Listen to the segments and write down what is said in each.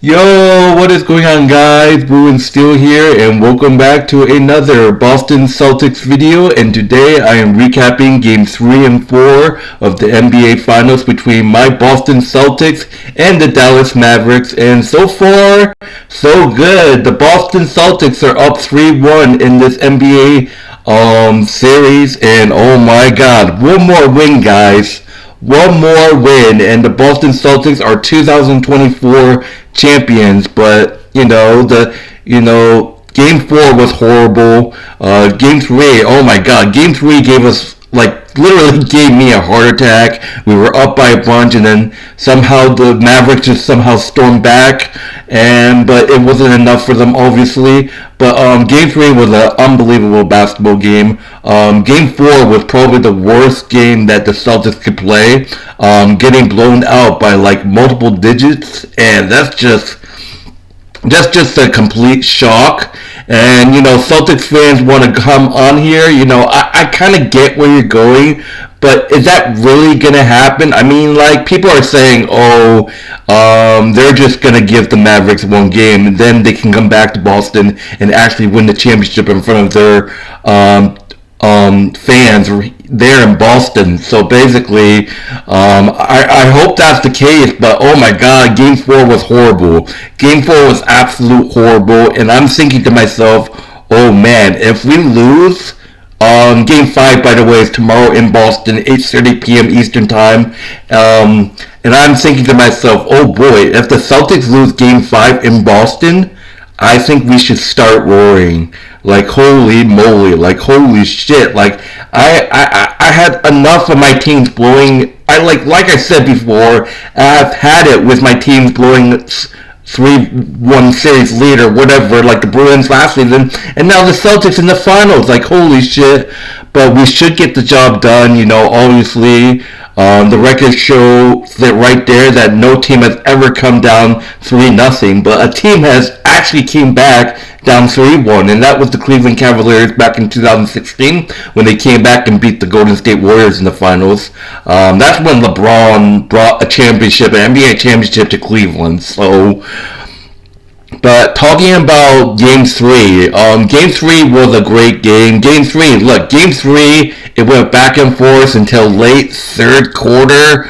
Yo, what is going on, guys? Boo and Steel here, and welcome back to another Boston Celtics video. And today I am recapping Game 3 and 4 of the NBA Finals between my Boston Celtics and the Dallas Mavericks. And so far, so good. The Boston Celtics are up 3-1 in this NBA series, and oh my God, one more win, guys. One more win, and the Boston Celtics are 2024 champions. But Game 4 was horrible. Game 3, oh my God, Game 3 gave us literally gave me a heart attack. We were up by a bunch, and then somehow the Mavericks just somehow stormed back, but it wasn't enough for them, obviously. But Game 3 was an unbelievable basketball game. Game 4 was probably the worst game that the Celtics could play, getting blown out by multiple digits, and that's just a complete shock. And Celtics fans want to come on here. I kind of get where you're going, but is that really gonna happen? I mean, people are saying, they're just gonna give the Mavericks one game, and then they can come back to Boston and actually win the championship in front of their fans there in Boston. So basically, I hope that's the case, but oh my God, Game 4 was horrible. Game 4 was absolute horrible, and I'm thinking to myself, oh man, if we lose, Game 5, by the way, is tomorrow in Boston, 8:30 p.m. Eastern Time, and I'm thinking to myself, oh boy, if the Celtics lose Game 5 in Boston, I think we should start roaring. Holy moly, holy shit. I had enough of my teams blowing. Like I said before, I've had it with my teams blowing 3-1 series lead or whatever, like the Bruins last season, and now the Celtics in the finals. Holy shit. But we should get the job done, obviously. The records show that right there that no team has ever come down 3-0, but a team has actually came back down 3-1, and that was the Cleveland Cavaliers back in 2016 when they came back and beat the Golden State Warriors in the finals. That's when LeBron brought a championship, an NBA championship to Cleveland. But talking about Game 3, Game 3 was a great game. Game 3, it went back and forth until late third quarter.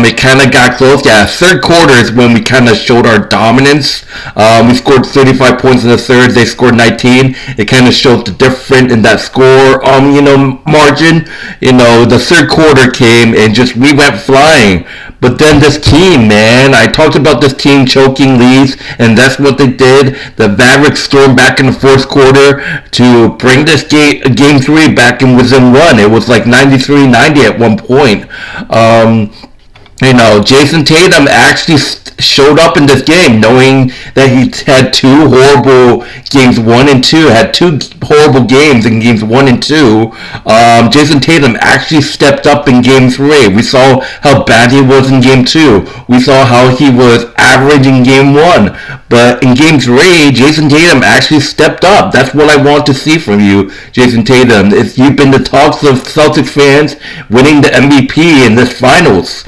It kind of got close. Yeah, third quarter is when we kind of showed our dominance. We scored 35 points in the third. They scored 19. It kind of showed the difference in that score, margin. The third quarter came and we went flying. But then this team, man, I talked about this team choking leads, and that's what they did. The Mavericks stormed back in the fourth quarter to bring this game 3 back in within one. It was 93-90 at one point. Jason Tatum actually showed up in this game knowing that he had two horrible games 1 and 2, had two horrible games in games 1 and 2. Jason Tatum actually stepped up in game 3. We saw how bad he was in game 2. We saw how he was average in game 1. But in game 3, Jason Tatum actually stepped up. That's what I want to see from you, Jason Tatum. If you've been the talks of Celtics fans winning the MVP in this finals.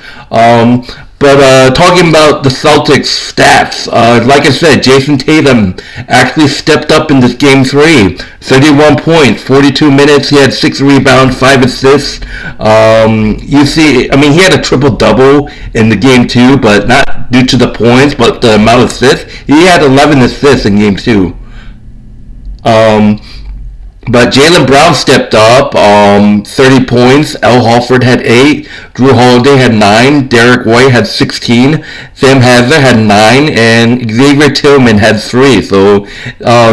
But talking about the Celtics stats, like I said, Jason Tatum actually stepped up in this game 3. 31 points, 42 minutes, he had 6 rebounds, 5 assists. He had a triple-double in the game 2, but not due to the points, but the amount of assists. He had 11 assists in game 2. But Jaylen Brown stepped up, 30 points. Al Horford had 8. Drew Holiday had 9. Derek White had 16. Sam Hazard had 9. And Xavier Tillman had 3. So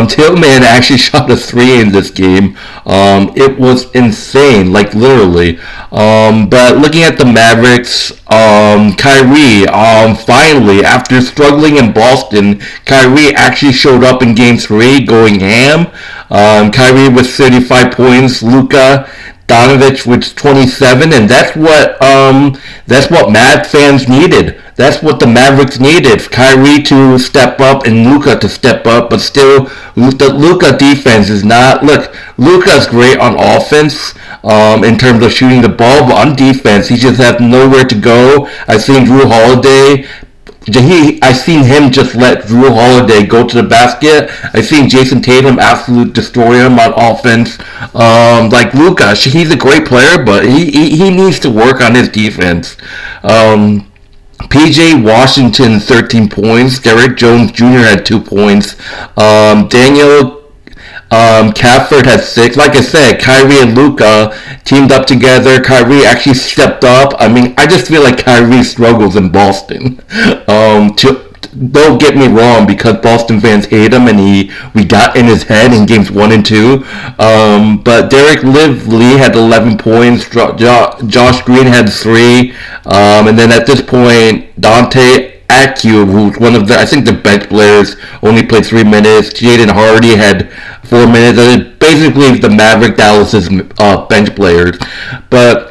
Tillman actually shot a 3 in this game. It was insane, literally. But looking at the Mavericks, Kyrie, finally, after struggling in Boston, Kyrie actually showed up in Game 3 going ham. Kyrie with 35 points, Luka Doncic with 27, and that's what Mad fans needed. That's what the Mavericks needed. Kyrie to step up and Luka to step up, but still, the Luka defense is not. Look, Luka's great on offense in terms of shooting the ball, but on defense, he just has nowhere to go. I've seen Drew Holiday I seen him just let Drew Holiday go to the basket. I seen Jason Tatum absolute destroy him on offense. Like Luka, he's a great player, but he needs to work on his defense. PJ Washington 13 points. Derrick Jones Jr. had 2 points. Daniel Cafford had 6. Like I said, Kyrie and Luka teamed up together. Kyrie actually stepped up. I mean, I just feel like Kyrie struggles in Boston. Don't get me wrong, because Boston fans hate him and we got in his head in games 1 and 2. But Derek Lively had 11 points. Josh Green had 3. And then at this point, Dante Acu, who's one of I think the bench players, only played 3 minutes. Jaden Hardy had 4 minutes. Basically, the Maverick Dallas's bench players. But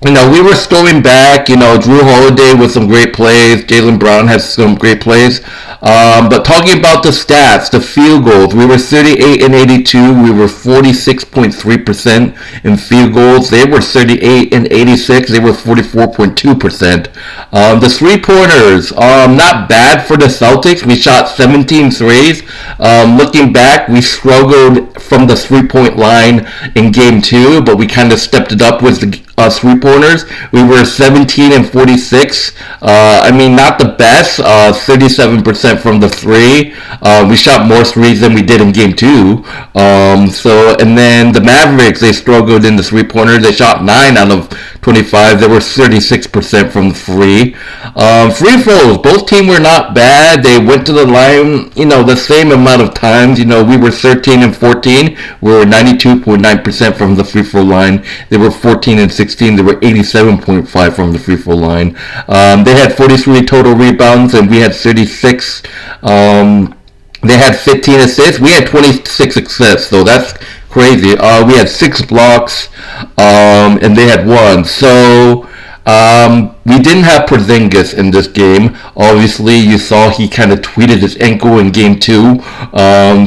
we were going back. Drew Holiday with some great plays. Jaylen Brown has some great plays. But talking about the stats, the field goals, we were 38 and 82. We were 46.3% in field goals. They were 38 and 86. They were 44.2%. The three-pointers, not bad for the Celtics. We shot 17 threes. Looking back, we struggled from the three-point line in game 2, but we kind of stepped it up with the three-pointers. We were 17 and 46. Not the best. 37% from the 3. We shot more threes than we did in game 2. And then the Mavericks, they struggled in the three-pointers. They shot 9 out of 25. They were 36% from the 3. Free throws, both teams were not bad. They went to the line, the same amount of times. We were 13 and 14. We were 92.9% from the free throw line. They were 14 and 16. They were 87.5 from the free throw line. They had 43 total rebounds, and we had 36. They had 15 assists. We had 26 assists, so that's crazy. We had 6 blocks, and they had 1. So we didn't have Porzingis in this game. Obviously, you saw he kind of tweeted his ankle in game 2.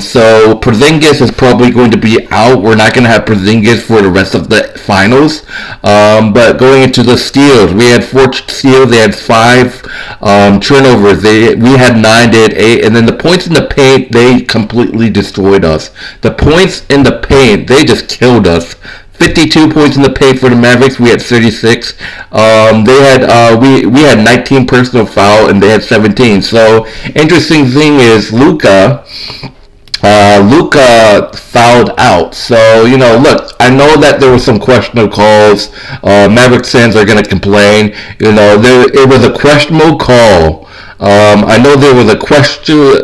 So Porzingis is probably going to be out. We're not going to have Porzingis for the rest of the finals. But going into the steals, we had 4 steals. They had 5 turnovers. We had 9. They had 8. And then the points in the paint, they completely destroyed us. The points in the paint, they just killed us. 52 points in the paint for the Mavericks. We had 36. We had 19 personal foul, and they had 17. So interesting thing is Luka fouled out. So look, I know that there was some questionable calls. Mavericks fans are gonna complain. It was a questionable call. I know there was a question.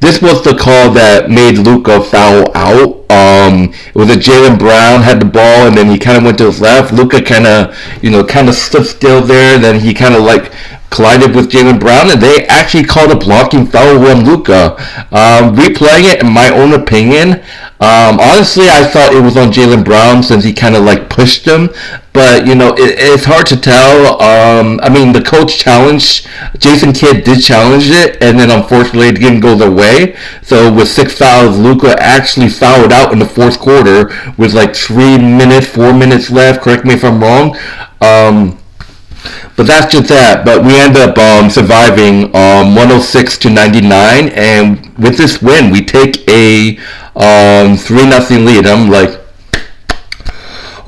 This was the call that made Luka foul out. It was a Jaylen Brown had the ball, and then he kind of went to his left. Luka kind of stood still there. Then he kind of collided with Jaylen Brown, and they actually called a blocking foul on Luka. Replaying it, in my own opinion, honestly, I thought it was on Jaylen Brown since he kind of pushed him. But it's hard to tell. The coach challenged. Jason Kidd did challenge it, and then unfortunately it didn't go their way. So with 6 fouls, Luka actually fouled out in the 4th quarter with 4 minutes left. Correct me if I'm wrong. But that's just that. But we ended up surviving 106-99, and with this win, we take a 3-0 lead. I'm like,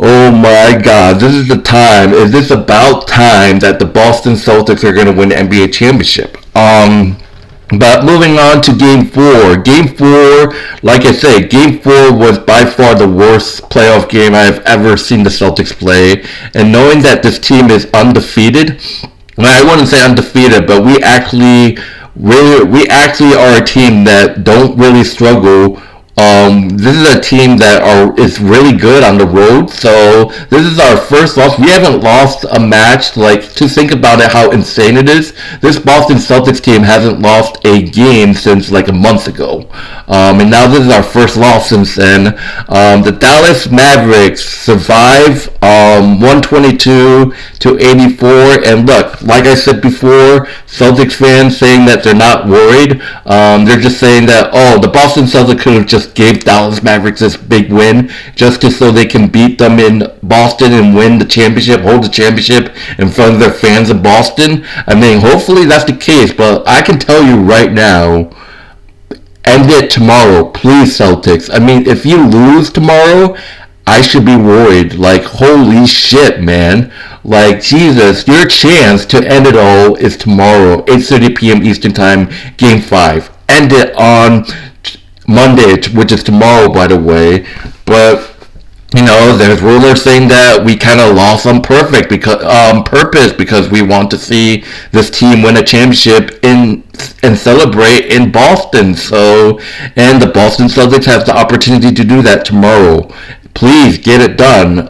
oh my God, this is the time. Is this about time that the Boston Celtics are going to win the NBA championship? But moving on to Game 4. Game 4, like I said, Game 4 was by far the worst playoff game I've ever seen the Celtics play. And knowing that this team is undefeated, I wouldn't say undefeated, but we actually are a team that don't really struggle. This is a team that is really good on the road, so this is our first loss. We haven't lost a match. To think about it, how insane it is. This Boston Celtics team hasn't lost a game since a month ago, and now this is our first loss since then. The Dallas Mavericks survive 122-84, and look, like I said before, Celtics fans saying that they're not worried. They're just saying that, the Boston Celtics could have just just gave Dallas Mavericks this big win just so they can beat them in Boston and win the championship, hold the championship in front of their fans in Boston. I mean, hopefully that's the case, but I can tell you right now, end it tomorrow, please, Celtics. I mean, if you lose tomorrow, I should be worried. Like, holy shit, man. Like, Jesus, your chance to end it all is tomorrow, 8:30 p.m. Eastern Time, Game 5. End it on Monday, which is tomorrow, by the way. But there's rulers saying that we kind of lost on purpose because we want to see this team win a championship and celebrate in Boston. So, and the Boston Celtics have the opportunity to do that tomorrow. Please get it done.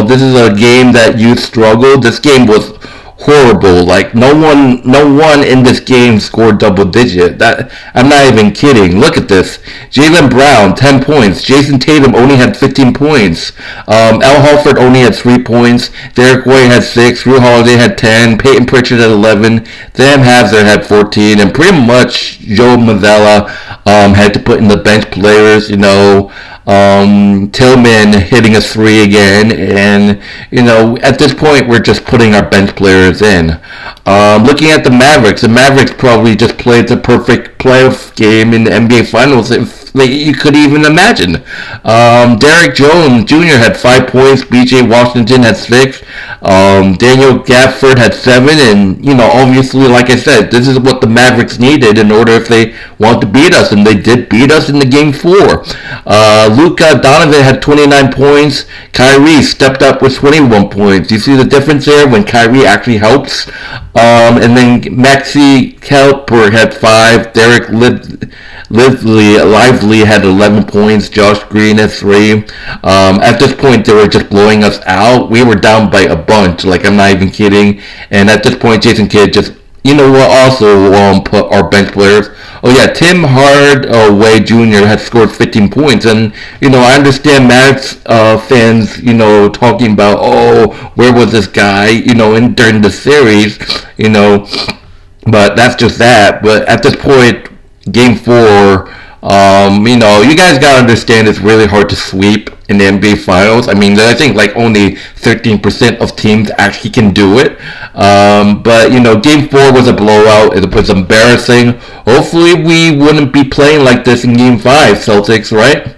This is a game that you struggled. This game was horrible. Like no one in this game scored double digit. That I'm not even kidding. Look at this. Jaylen Brown 10 points. Jason Tatum only had 15 points. Al Horford only had 3 points. Derek White had 6. Drew Holiday had 10. Peyton Pritchard had 11. Sam Hazard had 14. And pretty much Joe Mazzulla had to put in the bench players. Tillman hitting a 3 again, and at this point we're just putting our bench players in. Looking at the Mavericks probably just played the perfect playoff game in the NBA Finals if you could even imagine. Derek Jones Jr. had 5 points, B.J. Washington had 6, Daniel Gafford had 7, and obviously, like I said, this is what the Mavericks needed in order if they want to beat us, and they did beat us in the Game 4. Luka Donovan had 29 points. Kyrie stepped up with 21 points. You see the difference there when Kyrie actually helps? And then Maxi Kelper had 5. Derek Lively had 11 points. Josh Green had 3. At this point, they were just blowing us out. We were down by a bunch. Like, I'm not even kidding. And at this point, Jason Kidd just also put our bench players. Oh yeah, Tim Hardaway Jr. had scored 15 points, and I understand Mavericks fans talking about, where was this guy during the series, but that's just that. But at this point, Game 4, you guys gotta understand it's really hard to sweep in the NBA Finals. I mean, I think like only 13% of teams actually can do it. But Game 4 was a blowout. It was embarrassing. Hopefully, we wouldn't be playing like this in Game 5, Celtics, right?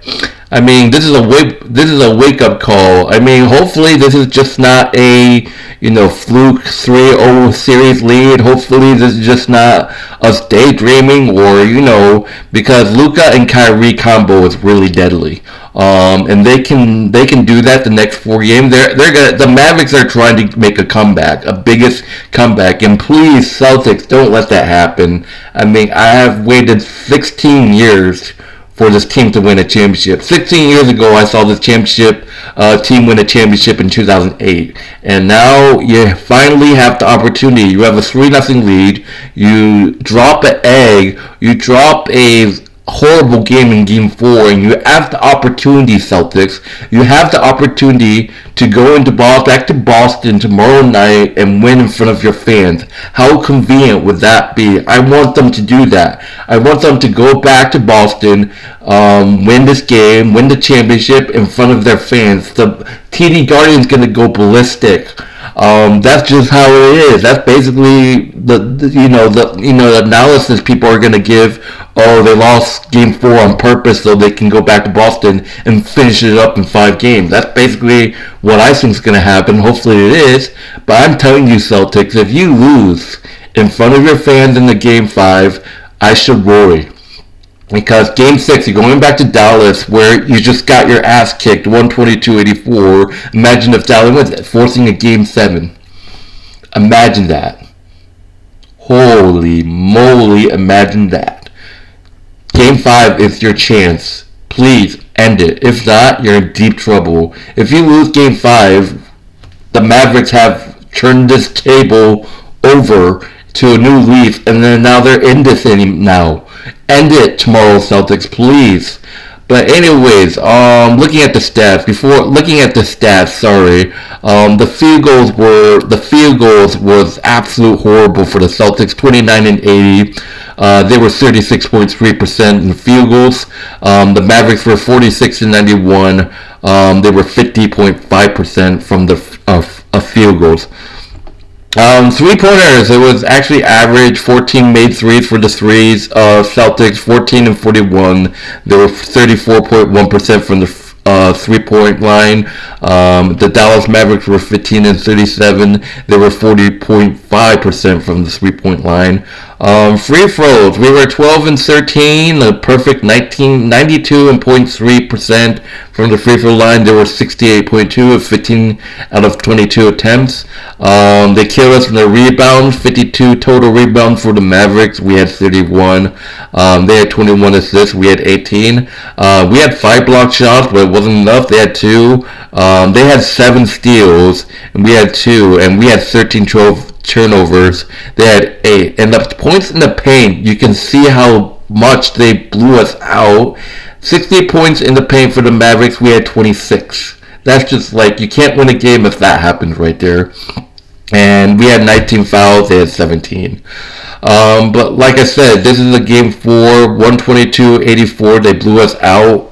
I mean, this is a wake-up call. I mean, hopefully this is just not a fluke 3-0 series lead. Hopefully this is just not us daydreaming, or because Luka and Kyrie combo is really deadly. And they can do that the next 4 games. The Mavericks are trying to make a comeback, a biggest comeback, and please, Celtics, don't let that happen. I mean, I have waited 16 years for this team to win a championship. 16 years ago, I saw this championship team win a championship in 2008. And now you finally have the opportunity. You have a 3-0 lead. You drop an egg. You drop a horrible game in Game 4, and you have the opportunity, Celtics. You have the opportunity to go back to Boston tomorrow night and win in front of your fans. How convenient would that be? I want them to do that. I want them to go back to Boston, win this game, win the championship in front of their fans. The TD Guardian's going to go ballistic. That's just how it is. That's basically the analysis people are going to give. Oh, they lost Game 4 on purpose so they can go back to Boston and finish it up in 5 games. That's basically what I think is going to happen. Hopefully it is. But I'm telling you, Celtics, if you lose in front of your fans in the Game 5, I should worry. Because Game 6, you're going back to Dallas, where you just got your ass kicked, 122-84. Imagine if Dallas wins, forcing a Game 7. Imagine that. Holy moly, imagine that. Game 5 is your chance. Please, end it. If not, you're in deep trouble. If you lose Game 5, the Mavericks have turned this table over to a new leaf, and then now they're in this inning now. End it tomorrow, Celtics, please. But anyways, looking at the stats the field goals was absolute horrible for the Celtics. 29 and 80. They were 36.3% in field goals. The Mavericks were 46 and 91. They were 50.5% from the field goals. 3-pointers, it was actually average. 14 made threes for the threes. Celtics 14 and 41. They were 34.1% from the 3-point line. The Dallas Mavericks were 15 and 37. They were 40.5% from the 3-point line. Free throws, we were 12 and 13, a perfect 92.3% from the free throw line. They were 68.2 of 15 out of 22 attempts. They killed us in the rebounds, 52 total rebounds for the Mavericks. We had 31. They had 21 assists. We had 18. We had 5 block shots, but it wasn't enough. They had 2. They had 7 steals, and we had 2, and we had 13 turnovers. They had 8. And the points in the paint, you can see how much they blew us out. 60 points in the paint for the Mavericks. We had 26. That's just like, you can't win a game if that happens right there. And we had 19 fouls. They had 17. But like I said, this is a game 4, 122-84. They blew us out.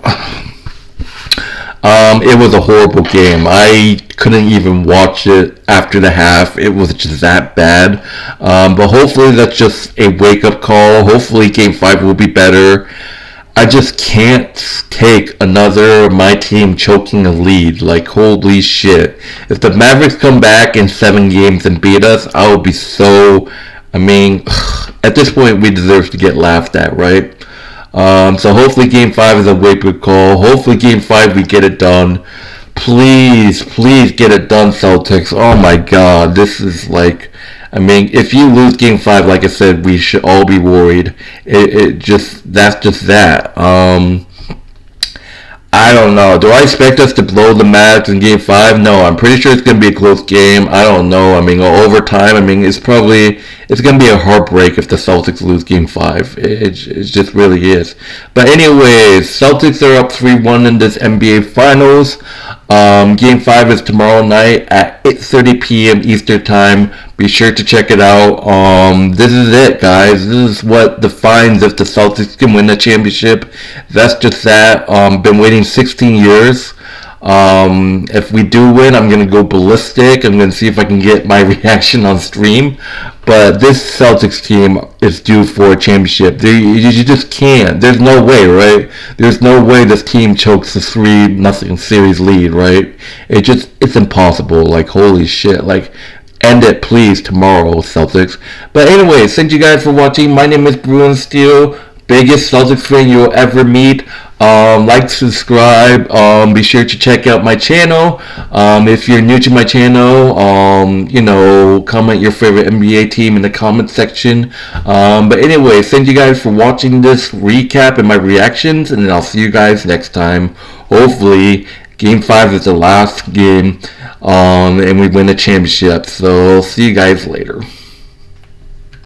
It was a horrible game. I couldn't even watch it after the half. It was just that bad. But hopefully that's just a wake-up call. Hopefully Game 5 will be better. I just can't take another of my team choking a lead. Like, holy shit. If the Mavericks come back in 7 games and beat us, I will be so... at this point, we deserve to get laughed at, right? So hopefully Game 5 is a wake-up call. Hopefully Game 5 we get it done. Please get it done, Celtics. Oh my god, this is like... if you lose Game 5, like I said, we should all be worried. That's just that. I don't know. Do I expect us to blow the Mavs in Game 5? No, I'm pretty sure it's going to be a close game. I don't know. Overtime, it's going to be a heartbreak if the Celtics lose Game 5. It just really is. But anyways, Celtics are up 3-1 in this NBA Finals. Game 5 is tomorrow night at 8:30 p.m. Eastern Time. Be sure to check it out. This is it, guys. This is what defines if the Celtics can win the championship. That's just that. Been waiting 16 years. If we do win, I'm going to go ballistic. I'm going to see if I can get my reaction on stream. But this Celtics team is due for a championship. You just can't. There's no way, right? There's no way this team chokes a 3-0 series lead, right? It's impossible. Like, holy shit. Like, end it, please, tomorrow, Celtics. But anyway, thank you guys for watching. My name is Bruin Steele. Biggest Celtics fan you'll ever meet. Like, subscribe. Be sure to check out my channel. If you're new to my channel, comment your favorite NBA team in the comment section. But anyway, thank you guys for watching this recap and my reactions, and I'll see you guys next time. Hopefully, Game 5 is the last game, and we win the championship. So, see you guys later.